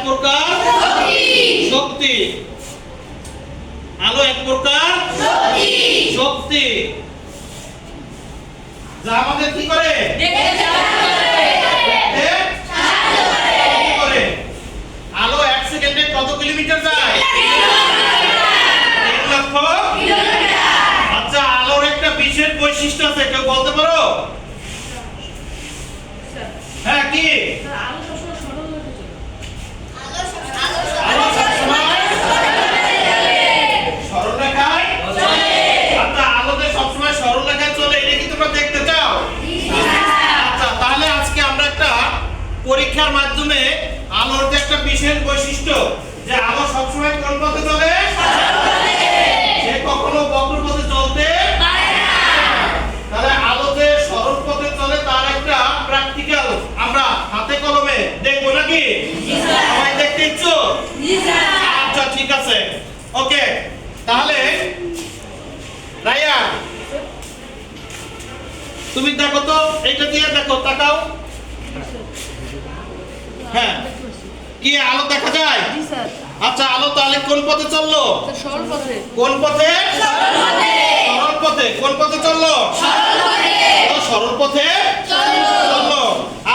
প্রকার শক্তি। আলো এক প্রকার শক্তি যা আমাদের কি করে? আলো 1 সেকেন্ডে কত কিলোমিটার যায়? 1 লক্ষ কিলোমিটার। আচ্ছা, আলোর একটা বিশেষ বৈশিষ্ট্য আছে, কেউ বলতে পারো? হ্যাঁ, কি? সরলরেখায় চলে। আচ্ছা, আলোতে সবসময় সরলরেখায় চলে, এটা কি তোমরা দেখতে চাও? আচ্ছা, তাহলে আজকে আমরা একটা পরীক্ষার মাধ্যমে আলোর যে একটা বিশেষ বৈশিষ্ট্য, যে আলো সবসময় কোন পথে চলে? সে কখনো বক্র পথে চলতে পারে না। তাহলে আলো যে সরল পথে চলে তার একটা প্র্যাকটিক্যাল আমরা হাতে কলমে দেখবো নাকি? সবাই দেখতে ইচ্ছুক? আচ্ছা, ঠিক আছে, ওকে। তাহলে রায়া, তুমি দেখো তো, এইটা দিয়ে দেখো, তাকাও। হ্যাঁ, কি আলো দেখা যায়? আচ্ছা, আলো তাহলে কোন পথে চললো? সরল পথে। কোন পথে? সরল পথে। কোন পথে চললো? সরল পথে চললো।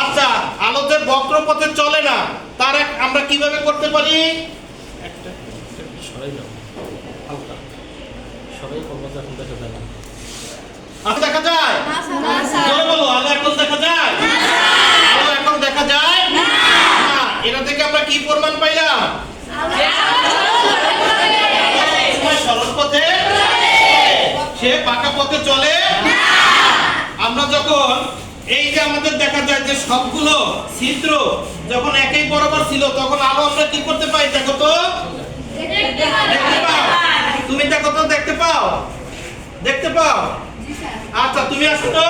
আচ্ছা, আলো যে বক্র পথে চলে না, তার আমরা কিভাবে করতে পারি? আলো দেখা যায়? জোরে বলো, আলো এখন দেখা যায়? আলো এখন দেখা যায় না। এটা থেকে আমরা কি প্রমাণ পাইলাম? সরল পথে সে বাঁকা পথে চলে না। আমরা যখন এই যে আমাদের দেখা যায় যে সবগুলো ছিদ্র যখন একই বরাবর ছিল, তখন আলো আমরা কি করতে পাই? দেখো তো, দেখতে পাও? তুমি দেখো তো, দেখতে পাও? দেখতে পাও? আচ্ছা, তুমি আসো তো,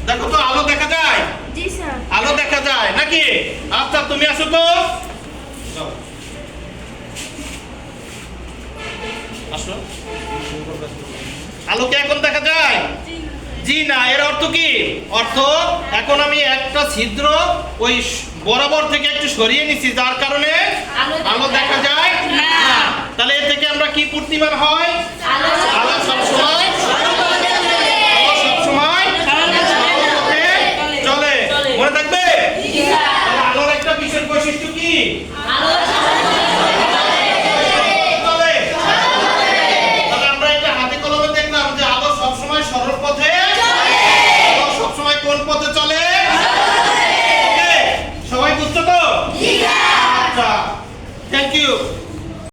দেখো তো, আলো দেখা যায়? আলো দেখা যায় নাকি? আচ্ছা, তুমি আসো তো, আসো। আলোকে এখন দেখা যায়? জি না। এর অর্থ কি? অর্থ এখন আমি একটা ছিদ্র ওই বরাবর থেকে একটু সরিয়ে নিছি, যার কারণে আলো দেখা যায় না। তাহলে এর থেকে আমরা কি প্রতিমান হয়? আলো সবসময় চলে। মনে থাকবে? আলোর একটা বিশেষ বৈশিষ্ট্য কি? সরল পথে সবসময় কোন পথে চলে? ওকে, সবাই বুঝছো তো? আচ্ছা, থ্যাংক ইউ।